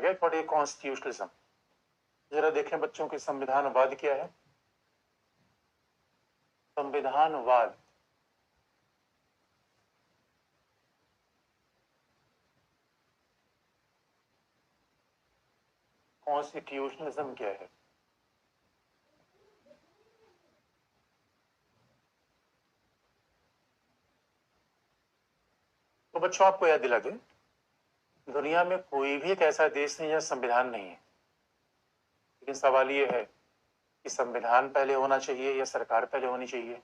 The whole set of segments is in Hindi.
Forget what is constitutionalism. जरा देखें बच्चों की संविधानवाद क्या है। संविधानवाद कॉन्स्टिट्यूशनलिज्म क्या है। तो बच्चों आपको याद दिला दें, दुनिया में कोई भी एक ऐसा देश नहीं जहां संविधान नहीं है। लेकिन सवाल ये है कि संविधान पहले होना चाहिए या सरकार पहले होनी चाहिए।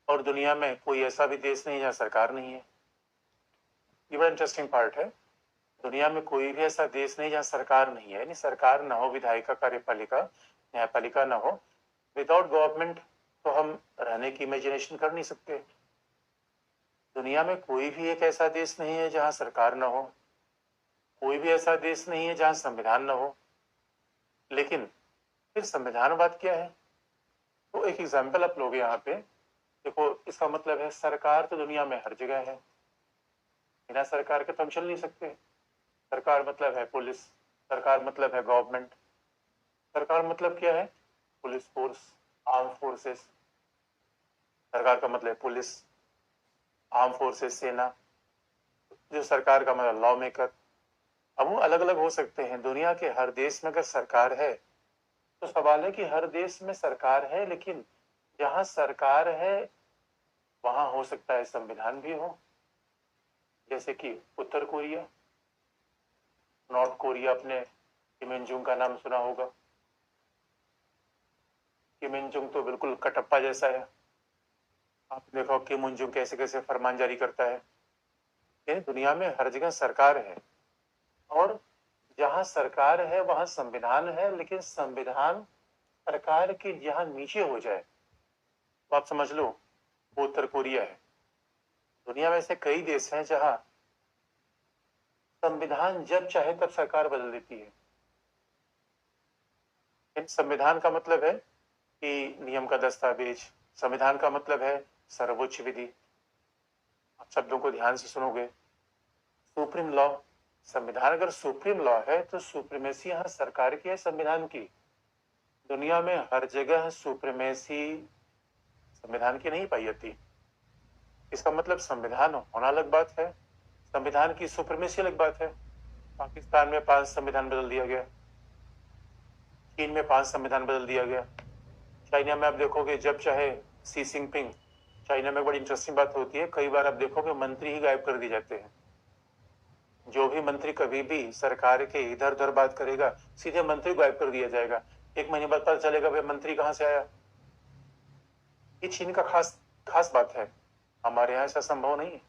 और दुनिया में कोई ऐसा भी देश नहीं जहां सरकार नहीं है। ये बड़ा इंटरेस्टिंग पार्ट है। दुनिया में कोई भी ऐसा देश नहीं जहां सरकार नहीं है, यानी सरकार ना हो, विधायिका, कार्यपालिका, न्यायपालिका ना हो। विदाउट गवर्नमेंट तो हम रहने की इमेजिनेशन कर नहीं सकते। दुनिया में कोई भी एक ऐसा देश नहीं है जहां सरकार ना हो, कोई भी ऐसा देश नहीं है जहां संविधान ना हो। लेकिन फिर संविधानवाद क्या है? तो एक एग्जाम्पल आप लोगे यहाँ पे। देखो, इसका मतलब है सरकार तो दुनिया में हर जगह है, बिना सरकार के तो हम चल नहीं सकते। सरकार मतलब है पुलिस, सरकार मतलब है गवर्नमेंट। सरकार मतलब क्या है? Police force, arm forces. सरकार का मतलब पुलिस, आर्म फोर्सेस, सेना। जो सरकार का मतलब लॉ मेकर। अब वो अलग अलग हो सकते हैं। दुनिया के हर देश में अगर सरकार है तो सवाल है कि हर देश में सरकार है, लेकिन जहां सरकार है वहां हो सकता है संविधान भी हो। जैसे कि उत्तर कोरिया, नॉर्थ कोरिया, अपने किम इन जुंग का नाम सुना होगा। किम इन जुंग तो बिल्कुल कटप्पा जैसा है। आप देखो किम इन जुंग कैसे कैसे फरमान जारी करता है। ये दुनिया में हर जगह सरकार है, और जहां सरकार है वहां संविधान है, लेकिन संविधान सरकार के जहां नीचे हो जाए तो आप समझ लो वो उत्तर कोरिया है। दुनिया में ऐसे कई देश हैं जहां संविधान जब चाहे तब सरकार बदल देती है। इन संविधान का मतलब है कि नियम का दस्तावेज। संविधान का मतलब है सर्वोच्च विधि। आप शब्दों को ध्यान से सुनोगे। Supreme law. संविधान अगर सुप्रीम लॉ है तो सुप्रीमेसी यहाँ सरकार की है, संविधान की। दुनिया में हर जगह सुप्रीमेसी संविधान की नहीं पाई जाती। इसका मतलब संविधान होना अलग बात है, संविधान की सुप्रीमेसी अलग बात है। पाकिस्तान में 5 संविधान बदल दिया गया, चीन में 5 संविधान बदल दिया गया, चाइना में आप देखोगे जब चाहे सी जिनपिंग। चाइना में बड़ी इंटरेस्टिंग बात होती है, कई बार आप देखोगे मंत्री ही गायब कर दिए जाते हैं। जो भी मंत्री कभी भी सरकार के इधर उधर बात करेगा, सीधे मंत्री गायब कर दिया जाएगा। 1 महीने बाद पता चलेगा भाई मंत्री कहां से आया। ये चीन का खास खास बात है। हमारे यहाँ ऐसा संभव नहीं है।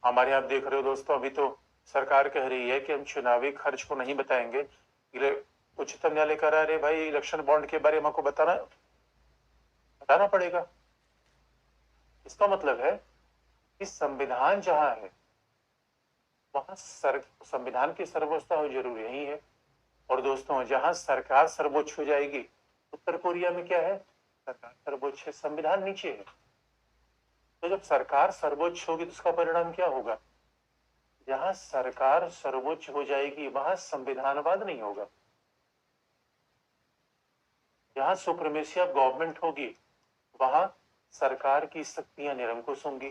हमारे यहाँ आप देख रहे हो दोस्तों, अभी तो सरकार कह रही है कि हम चुनावी खर्च को नहीं बताएंगे। उच्चतम न्यायालय कह रहा है, अरे भाई इलेक्शन बॉन्ड के बारे में हमको बताना पड़ेगा। इसका मतलब है कि संविधान जहां है वहां संविधान की सर्वोच्चता हो जरूरी नहीं है। और दोस्तों, जहां सरकार सर्वोच्च हो जाएगी, उत्तर कोरिया में क्या है? सरकार सर्वोच्च है, संविधान नीचे है। तो जब सरकार सर्वोच्च होगी तो उसका परिणाम क्या होगा? जहां सरकार सर्वोच्च हो जाएगी वहां संविधानवाद नहीं होगा। जहां सुप्रीमेसी ऑफ गवर्नमेंट होगी वहां सरकार की शक्तियां निरंकुश होंगी।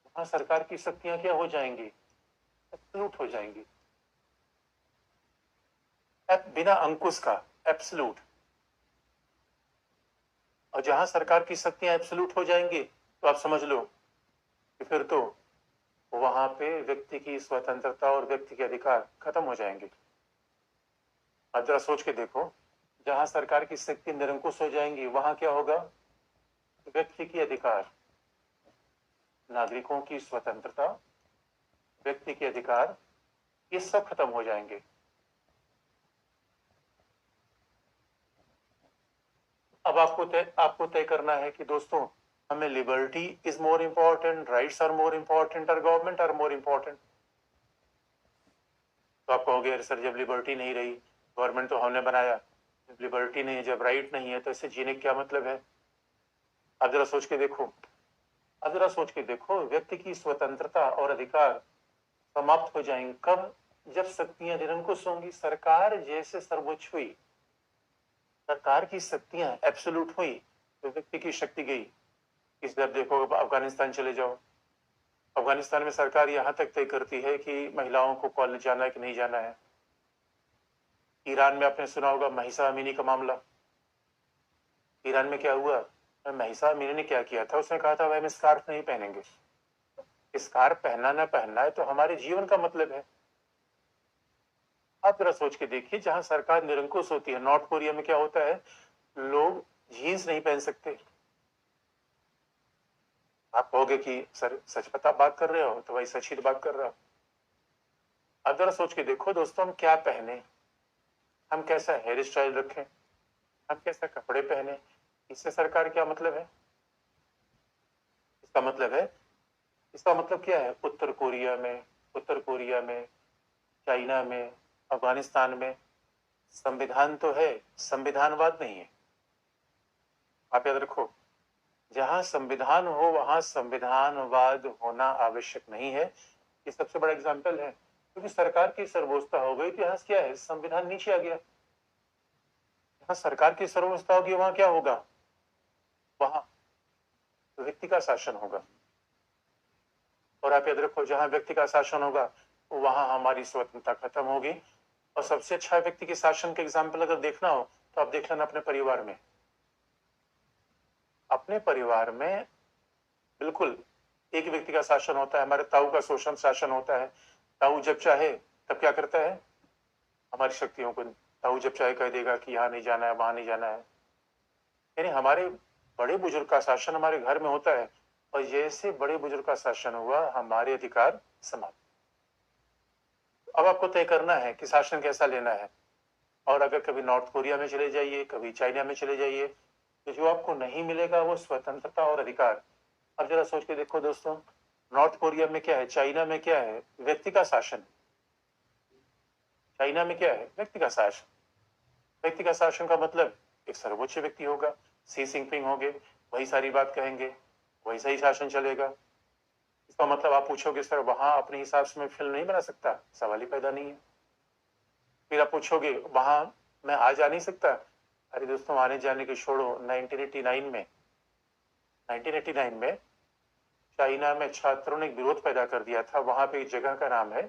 वहां सरकार की शक्तियां क्या हो जाएंगी? एब्सोल्यूट हो जाएंगी। बिना अंकुश का, एब्सोल्यूट। और जहां सरकार की शक्तियां एब्सोल्यूट हो जाएंगी तो आप समझ लो कि फिर तो वहां पे व्यक्ति की स्वतंत्रता और व्यक्ति के अधिकार खत्म हो जाएंगे। अब जरा सोच के देखो, जहां सरकार की शक्ति निरंकुश हो जाएंगी वहां क्या होगा? व्यक्ति की अधिकार, नागरिकों की स्वतंत्रता, व्यक्ति के अधिकार, ये सब खत्म हो जाएंगे। अब आपको तय करना है कि दोस्तों, हमें liberty is more important, rights are more important, और गवर्नमेंट आर मोर इंपॉर्टेंट। तो आप कहोगे सर, जब लिबर्टी नहीं रही, गवर्नमेंट तो हमने बनाया, जब लिबर्टी नहीं है, जब राइट नहीं है, तो इससे जीने का क्या मतलब है? आप जरा सोच के देखो। अब जरा सोच के देखो, व्यक्ति की स्वतंत्रता और अधिकार समाप्त हो जाएंगे कब? जब शक्तियां निरंकुश होंगी। सरकार जैसे सर्वोच्च हुई, सरकार की शक्तियां एब्सोल्यूट हुई, तो व्यक्ति की शक्ति गई। इस तरफ देखो, अफगानिस्तान चले जाओ, अफगानिस्तान में सरकार यहाँ तक तय करती है कि महिलाओं को कॉलेज जाना है कि नहीं जाना है। ईरान में आपने सुना होगा महिसा अमीनी का मामला। ईरान में क्या हुआ? महिसा अमीनी ने क्या किया था? उसने कहा था भाई हम स्कार्फ नहीं पहनेंगे। स्कार्फ पहनना ना पहनना है तो हमारे जीवन का मतलब है। आप जरा सोच के देखिए, जहां सरकार निरंकुश होती है, नॉर्थ कोरिया में क्या होता है, लोग जीन्स नहीं पहन सकते। आप कहोगे कि सर सच पता बात कर रहे हो, तो भाई सच ही बात कर रहा हूं। अब जरा सोच के देखो दोस्तों, हम क्या पहने, हम कैसा हेयर स्टाइल रखें, हम कैसा कपड़े पहने, इससे सरकार क्या मतलब है? इसका मतलब है, इसका मतलब क्या है? उत्तर कोरिया में, चाइना में, अफगानिस्तान में संविधान तो है, संविधानवाद नहीं है। आप याद रखो, जहां संविधान हो वहां संविधानवाद होना आवश्यक नहीं है। ये सबसे बड़ा एग्जाम्पल है, क्योंकि सरकार की सर्वोच्चता हो गई तो यहाँ क्या है, संविधान नीचे आ गया। जहां सरकार की सर्वोच्चता होगी वहां क्या होगा? वहां व्यक्ति का शासन होगा। और आप याद रखो, जहां व्यक्ति का शासन होगा वहां हमारी स्वतंत्रता खत्म होगी। और सबसे अच्छा व्यक्ति के शासन का एग्जाम्पल अगर देखना हो तो आप देख लेना अपने परिवार में। अपने परिवार में बिल्कुल एक व्यक्ति का शासन होता है। हमारे ताऊ का शोषण शासन होता है। ताऊ जब चाहे तब क्या करता है, हमारी शक्तियों को, ताऊ जब चाहे कह देगा कि यहाँ नहीं जाना है, वहां नहीं जाना है। यानी हमारे बड़े बुजुर्ग का शासन हमारे घर में होता है, और जैसे बड़े बुजुर्ग का शासन हुआ हमारे अधिकार समाप्त। अब आपको तय करना है कि शासन कैसा लेना है। और अगर कभी नॉर्थ कोरिया में चले जाइए, कभी चाइना में चले जाइए, तो जो आपको नहीं मिलेगा वो स्वतंत्रता और अधिकार। अब जरा सोच के देखो दोस्तों, नॉर्थ कोरिया में क्या है, चाइना में क्या है, व्यक्ति का शासन। चाइना में क्या है, व्यक्ति का शासन। व्यक्ति का शासन का मतलब एक सर्वोच्च व्यक्ति होगा, सी जिनपिंग होंगे, वही सारी बात कहेंगे, वही सही शासन चलेगा। इसका मतलब आप पूछोगे सर वहां अपने हिसाब से मैं फिल्म नहीं बना सकता, सवाल ही पैदा नहीं है। फिर आप पूछोगे वहां मैं आ जा नहीं सकता। अरे दोस्तों, आने जाने की छोड़ो, 1989 में चाइना में छात्रों ने विरोध पैदा कर दिया था। वहां पे एक जगह का नाम है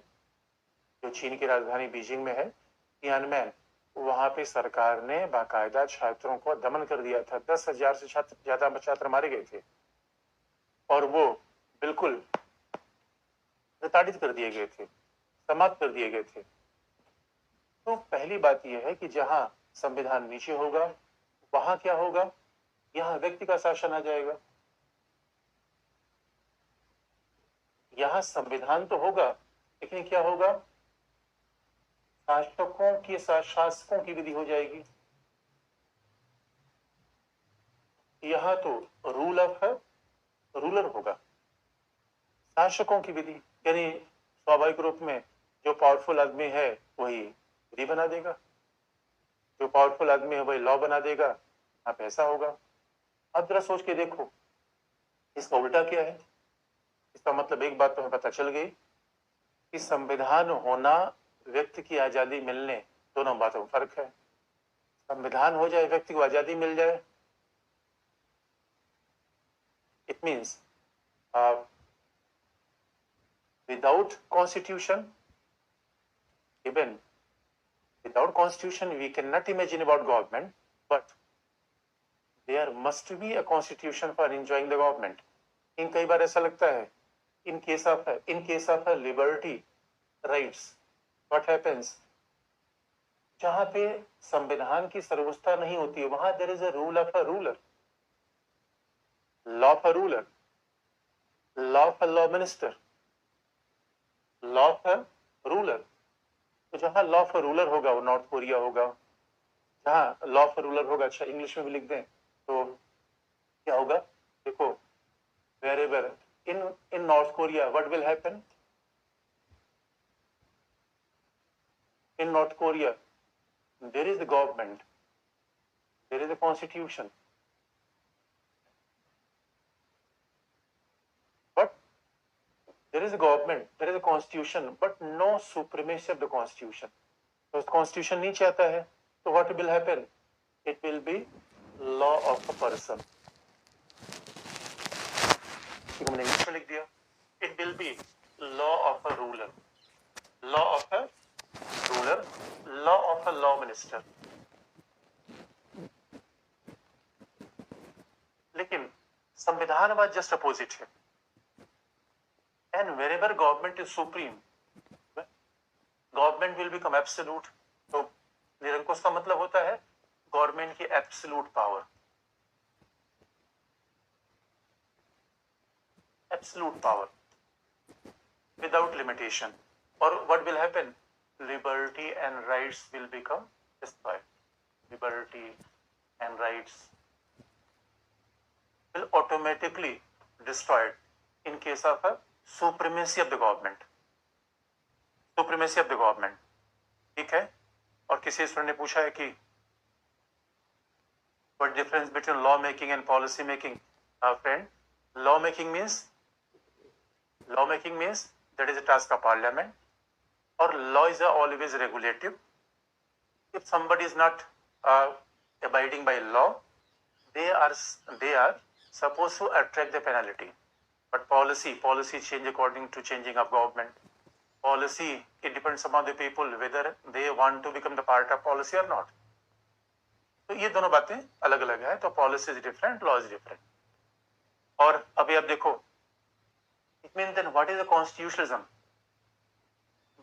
जो चीन की राजधानी बीजिंग में है, तियानमेन। वहां पे सरकार ने बाकायदा छात्रों को दमन कर दिया था। 10,000 से ज्यादा छात्र मारे गए थे और वो बिल्कुल प्रताड़ित कर दिए गए थे, समाप्त कर दिए गए थे। तो पहली बात यह है कि जहां संविधान नीचे होगा वहां क्या होगा, यहाँ व्यक्ति का शासन आ जाएगा। यहाँ संविधान तो होगा लेकिन क्या होगा, शासकों की विधि हो जाएगी। यहाँ तो रूलर होगा, शासकों की विधि। यानी स्वाभाविक रूप में जो पावरफुल आदमी है वही विधि बना देगा, जो पावरफुल आदमी है वही लॉ बना देगा। आप ऐसा होगा। अब जरा सोच के देखो, इसका उल्टा क्या है। इसका मतलब एक बात तो हमें पता चल गई कि संविधान होना, व्यक्ति की आजादी मिलने, दोनों बातों में फर्क है। संविधान हो जाए, व्यक्ति को आजादी मिल जाए, it means without constitution, even without constitution we cannot imagine about government, but there must be a constitution for enjoying the government. इन कई बार ऐसा लगता है, in case of a liberty rights what happens, जहां पे संविधान की सर्वोच्चता नहीं होती है वहां there is a rule of a ruler, law of a ruler, law of a law minister, law of a ruler। तो जहां लॉ ऑफ रूलर होगा वो नॉर्थ कोरिया होगा। जहां लॉ ऑफ रूलर होगा, अच्छा इंग्लिश में भी लिख दें तो क्या होगा, देखो, wherever in North Korea what will happen, in North Korea there is the government, there is a constitution, there is a government, there is a constitution, but no supremacy of the constitution. तो constitution नहीं चाहता है, तो what will happen? It will be law of a person. हमने इंग्लिश में लिख दिया. It will be law of a ruler, law of a ruler, law of a law minister. लेकिन संविधानवाद जस्ट अपोजिट है. And wherever government is supreme, government will become absolute. तो निरंकुश का मतलब होता है गवर्नमेंट की absolute power, absolute power without limitation. और what will happen? Liberty and rights will become destroyed. Liberty and rights will automatically destroyed in case of a supremacy of the government. Supremacy of the government. ठीक है. और किसी स्टूडेंट ने पूछा है कि what difference between law making and policy making? Friend, law making means that is a task of parliament, or law is always regulative. If somebody is not abiding by law, they are supposed to attract the penalty. But policy change according to changing of government. Policy, it depends upon the people whether they want to become the part of policy or not. तो ये दोनों बातें अलग अलग है. तो policy is different, law is different. और अभी आप देखो, it mean then what is the constitutionalism?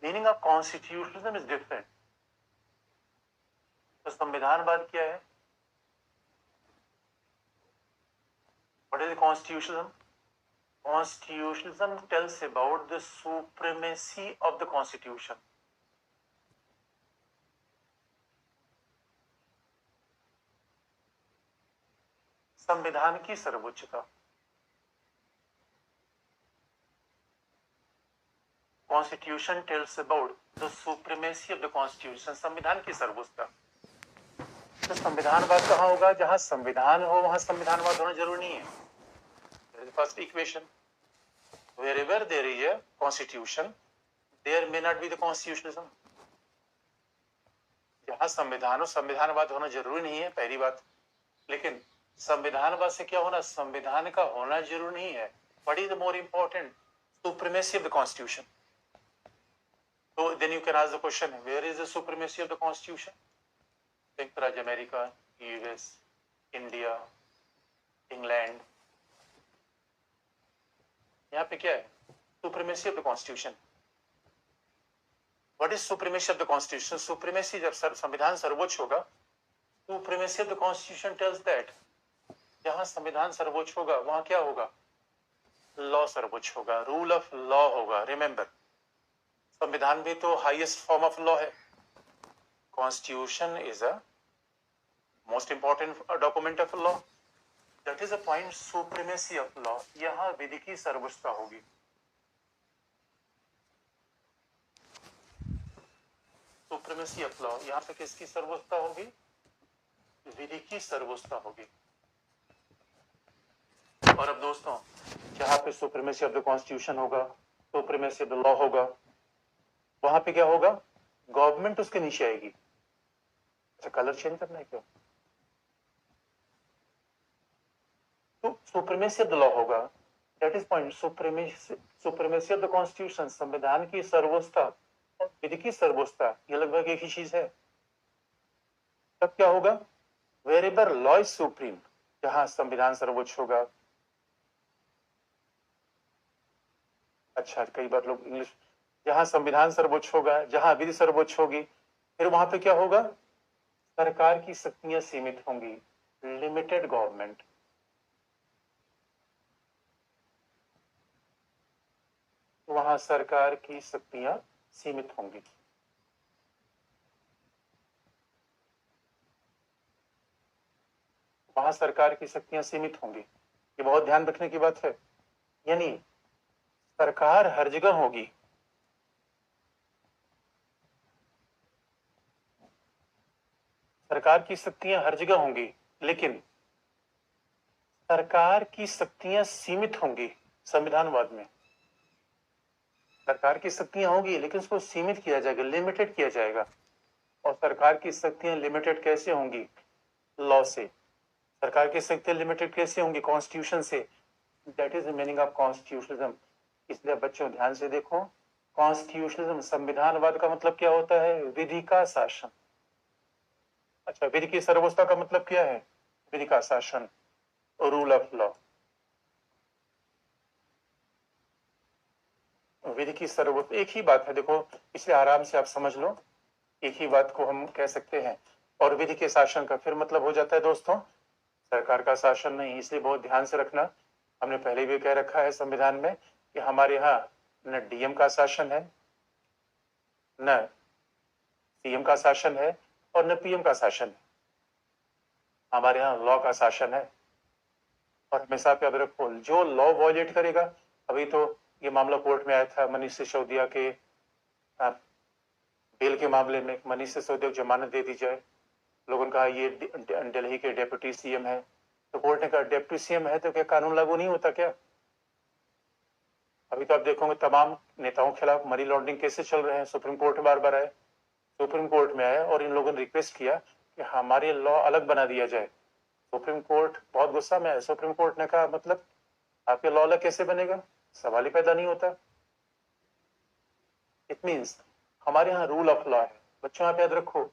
Meaning of constitutionalism is different. तो संविधानवाद क्या है? What is the constitutionalism? Constitutionalism tells about the supremacy of the constitution. संविधान की सर्वोच्चता. Constitution tells about the supremacy of the constitution. संविधान की सर्वोच्चता. तो संविधानवाद कहाँ होगा? जहां संविधान हो वहां संविधानवाद होना जरूरी नहीं है. First equation, wherever there is a constitution, there may not be the constitutionalism. जहां संविधान हो संविधानवाद होना जरूरी नहीं है, पहली बात. लेकिन संविधानवाद से क्या होना? संविधान का होना जरूरी नहीं है. What is the more important? Supremacy of the constitution. So then you can ask the question, where is the supremacy of the constitution? संयुक्त राज्य अमेरिका, यूएस, इंडिया, इंग्लैंड, यहाँ पे क्या है? Supremacy of the constitution. What is supremacy of the constitution? Supremacy, जब संविधान सर्वोच्च होगा, supremacy of the constitution tells that जहां संविधान सर्वोच्च होगा वहां क्या होगा? लॉ सर्वोच्च होगा, रूल ऑफ लॉ होगा. रिमेंबर, संविधान भी तो हाईएस्ट फॉर्म ऑफ लॉ है. Constitution is a most important document of law. That is a point, supremacy of law. यहाँ विधि की सर्वोच्चता होगी. Supremacy of law, यहाँ पे किसकी सर्वोच्चता होगी? विधि की सर्वोच्चता होगी. और अब दोस्तों, जहाँ पे supremacy of the constitution होगा, supremacy of the law होगा, वहां पे क्या होगा? गवर्नमेंट उसके नीचे आएगी. अच्छा, कलर चेंज करना है क्या? तो सुप्रीमेसी ऑफ द लॉ होगा. That is point. Supremacy of the constitution, संविधान की सर्वोच्चता और विधि की सर्वोच्चता, ये लगभग एक ही चीज है. तब क्या होगा? वेरेवर लॉ इज सुप्रीम, जहां संविधान सर्वोच्च होगा. अच्छा, कई बार लोग इंग्लिश, जहां संविधान सर्वोच्च होगा, जहां विधि सर्वोच्च होगी, फिर वहां पे क्या होगा? सरकार की शक्तियां सीमित होंगी. Limited government. वहां सरकार की शक्तियां सीमित होंगी. वहां सरकार की शक्तियां सीमित होंगी. ये बहुत ध्यान रखने की बात है. यानी सरकार हर जगह होगी, सरकार की शक्तियां हर जगह होंगी, लेकिन सरकार की शक्तियां सीमित होंगी संविधानवाद में. सरकार की शक्तियां होगी लेकिन उसको सीमित किया जाएगा, लिमिटेड किया जाएगा। और सरकार की शक्तियां लिमिटेड कैसे होंगी? लॉ से। सरकार की शक्तियां लिमिटेड कैसे होंगी? कॉन्स्टिट्यूशन से। That is the meaning of constitutionalism. इसलिए बच्चों ध्यान से देखो, कॉन्स्टिट्यूशनिज्म संविधानवाद का मतलब क्या होता है? विधि का शासन। अच्छा, विधि की सर्वोच्चता का मतलब क्या है? विधि का शासन, रूल ऑफ लॉ। विधि की सर्वोच्च एक ही बात है, देखो इसलिए आराम से आप समझ लो, एक ही बात को हम कह सकते हैं। और विधि के शासन का फिर मतलब हो जाता है दोस्तों सरकार का शासन नहीं। इसलिए बहुत ध्यान से रखना, हमने पहले भी कह रखा है संविधान में कि हमारे यहाँ न डीएम का शासन है, न सीएम का शासन है और न पीएम का शासन है। हमारे यहाँ लॉ का शासन है। और हमेशा याद रखो, जो लॉ वॉयलेट करेगा, अभी तो ये मामला कोर्ट में आया था मनीष सिसोदिया के बेल के मामले में। मनीष सिसोदिया को जमानत दे दी जाए, लोगों ने कहा ये दिल्ली के डेप्यूटी सीएम है, तो कोर्ट ने कहा डेप्यूटी सीएम है तो क्या कानून लागू नहीं होता क्या? अभी तो आप देखोगे तमाम नेताओं के खिलाफ मनी लॉन्ड्रिंग केसेस चल रहे हैं, सुप्रीम कोर्ट में बार बार आए, सुप्रीम कोर्ट में आए और इन लोगों ने रिक्वेस्ट किया कि हमारे लॉ अलग बना दिया जाए। सुप्रीम कोर्ट बहुत गुस्सा में है। सुप्रीम कोर्ट ने कहा मतलब आपके लॉ अलग कैसे बनेगा? सवाल ही पैदा नहीं होता। इट मीन्स हमारे यहाँ रूल ऑफ लॉ है। बच्चों आप याद रखो,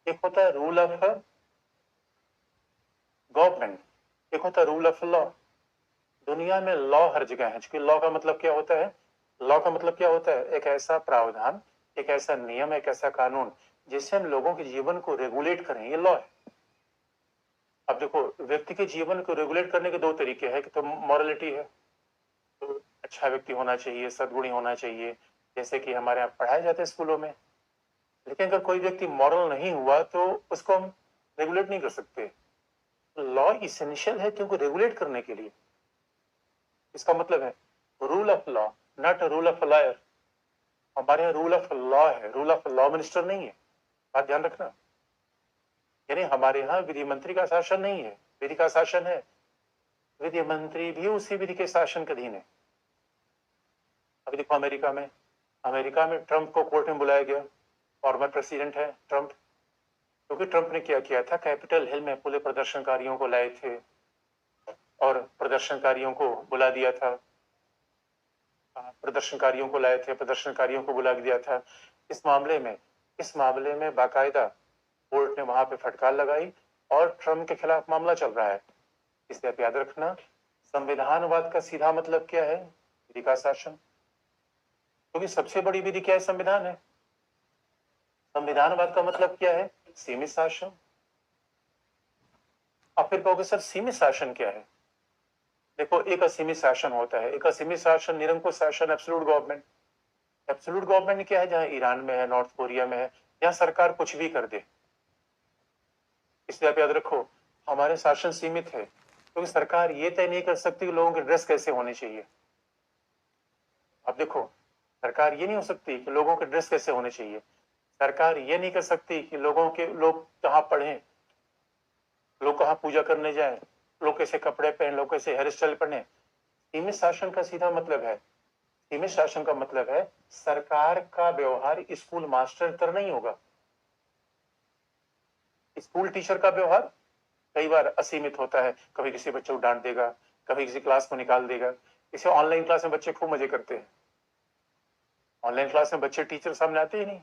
एक होता है रूल ऑफ गवर्नमेंट, एक होता है रूल ऑफ लॉ। दुनिया में लॉ हर जगह है। क्योंकि लॉ का मतलब क्या होता है? लॉ का मतलब क्या होता है? एक ऐसा प्रावधान, एक ऐसा नियम, एक ऐसा कानून जिससे हम लोगों के जीवन को रेगुलेट करें, ये लॉ है। अब देखो, व्यक्ति के जीवन को रेगुलेट करने के दो तरीके हैं कि तो मॉरलिटी है, तो अच्छा व्यक्ति होना चाहिए, सद्गुणी होना चाहिए, जैसे कि हमारे यहाँ पढ़ाए जाते हैं स्कूलों में। लेकिन अगर कोई व्यक्ति मॉरल नहीं हुआ तो उसको हम रेगुलेट नहीं कर सकते। लॉ इसेंशियल है क्योंकि रेगुलेट करने के लिए। इसका मतलब है rule of law, not rule of lawyer. हमारे यहाँ रूल ऑफ लॉ है, रूल ऑफ लॉ मिनिस्टर नहीं है, बात ध्यान रखना। यानी हमारे यहाँ विधि मंत्री का शासन नहीं है, विधि का शासन है। विधि मंत्री भी उसी विधि के शासन के अधीन है। अभी देखो अमेरिका में ट्रंप को कोर्ट में बुलाया गया, फॉर्मर प्रेसिडेंट है ट्रंप, क्योंकि ट्रंप ने क्या किया था, कैपिटल हिल में पूरे प्रदर्शनकारियों को लाए थे और प्रदर्शनकारियों को बुला दिया था, प्रदर्शनकारियों को लाए थे, प्रदर्शनकारियों को बुला दिया था। इस मामले में बाकायदा कोर्ट ने वहां पे फटकार लगाई और ट्रंप के खिलाफ मामला चल रहा है। इसलिए आप याद रखना, संविधानवाद का सीधा मतलब क्या है? विधि का शासन। क्योंकि सबसे बड़ी विधि क्या है? संविधान है। संविधानवाद का मतलब क्या है? सीमित शासन। आप फिर कहोगे सर सीमित शासन क्या है? देखो, एक असीमित शासन होता है, एक असीमित शासन निरंकुश शासन, एब्सोल्यूट गवर्नमेंट। एब्सोल्यूट गवर्नमेंट क्या है? जहां ईरान में है, नॉर्थ कोरिया में है, जहां सरकार कुछ भी कर दे। इसलिए आप याद रखो, हमारे शासन सीमित है क्योंकि सरकार ये तय नहीं कर सकती कि लोगों की ड्रेस कैसे होनी चाहिए। अब देखो, सरकार ये नहीं हो सकती कि लोगों के ड्रेस कैसे होने चाहिए। सरकार ये नहीं कर सकती कि लोग कहाँ पढ़ें, लोग कहाँ पूजा करने जाएं, लोग कैसे कपड़े पहने, लोग कैसे हेयर स्टाइल पहने। सीमित शासन का सीधा मतलब है, सीमित शासन का मतलब है सरकार का व्यवहार स्कूल मास्टर तरह नहीं होगा। स्कूल टीचर का व्यवहार कई बार असीमित होता है, कभी किसी बच्चे को डांट देगा, कभी किसी क्लास को निकाल देगा। इसे ऑनलाइन क्लास में बच्चे खूब मजे करते हैं। ऑनलाइन क्लास में बच्चे टीचर सामने आते ही नहीं,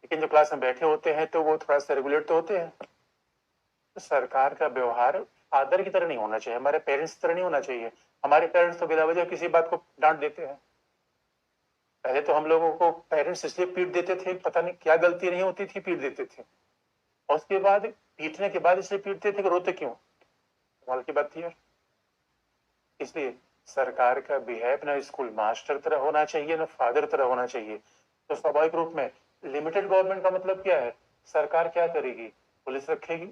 लेकिन जो क्लास में बैठे होते हैं तो वो थोड़ा सा रेगुलेट तो होते हैं। तो सरकार का व्यवहार फादर की तरह नहीं होना चाहिए, हमारे पेरेंट्स की तरह नहीं होना चाहिए। हमारे पेरेंट्स तो बिना वजह किसी बात को डांट देते हैं। पहले तो हम लोगों को पेरेंट्स इसलिए पीट देते थे, पता नहीं क्या गलती नहीं होती थी, पीट देते थे। और उसके बाद पीटने के बाद इसलिए पीटते थे कि रोते क्यों? कमाल की बात थी यार। इसलिए सरकार का बिहेव ना स्कूल मास्टर तरह होना चाहिए, ना फादर तरह होना चाहिए। तो स्वाभाविक रूप में लिमिटेड गवर्नमेंट का मतलब क्या है? सरकार क्या करेगी? पुलिस रखेगी।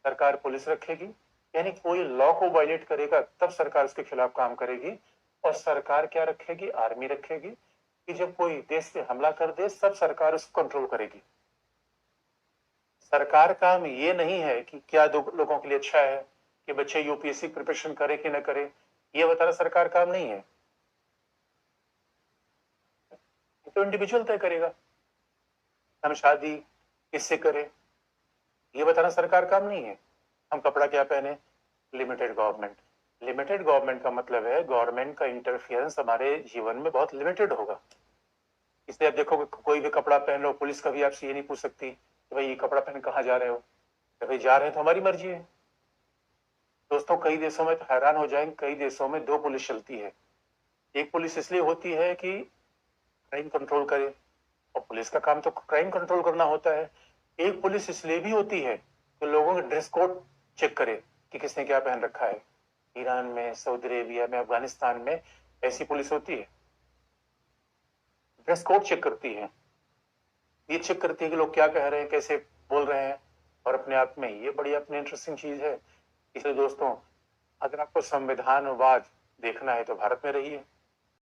सरकार पुलिस रखेगी, यानी कोई लॉ को वायलेट करेगा तब सरकार उसके खिलाफ काम करेगी। और सरकार क्या रखेगी? आर्मी रखेगी, कि जब कोई देश पे हमला कर दे सब सरकार उसको कंट्रोल करेगी। सरकार काम ये नहीं है कि क्या लोगों के लिए अच्छा है, कि बच्चे यूपीएससी प्रिपरेशन करे कि न करे, ये बताना सरकार काम नहीं है। तो इंडिविजुअल तय करेगा हम शादी किससे करें, ये बताना सरकार काम नहीं है। हम कपड़ा क्या पहने, लिमिटेड गवर्नमेंट। लिमिटेड गवर्नमेंट का मतलब है गवर्नमेंट का इंटरफियरेंस हमारे जीवन में बहुत लिमिटेड होगा। इसलिए आप देखोगे कोई भी कपड़ा पहन लो, पुलिस कभी आपसे ये नहीं पूछ सकती कि भाई ये कपड़ा पहन कहाँ जा रहे हो, तो भाई जा रहे हैं तो हमारी मर्जी है। दोस्तों कई देशों में तो हैरान हो जाएंगे, कई देशों में 2 पुलिस चलती है। एक पुलिस इसलिए होती है कि क्राइम कंट्रोल करे, और पुलिस का काम तो क्राइम कंट्रोल करना होता है। एक पुलिस इसलिए भी होती है कि लोगों के ड्रेस कोड चेक करे कि किसने क्या पहन रखा है। ईरान में, सऊदी अरेबिया में, अफगानिस्तान में ऐसी पुलिस होती है, ड्रेस कोड चेक करती है। ये चेक करती है कि लोग क्या कह रहे हैं, कैसे बोल रहे हैं, और अपने आप में ये बड़ी अपनी इंटरेस्टिंग चीज है। इसलिए दोस्तों अगर आपको संविधानवाद देखना है तो भारत में रहिए।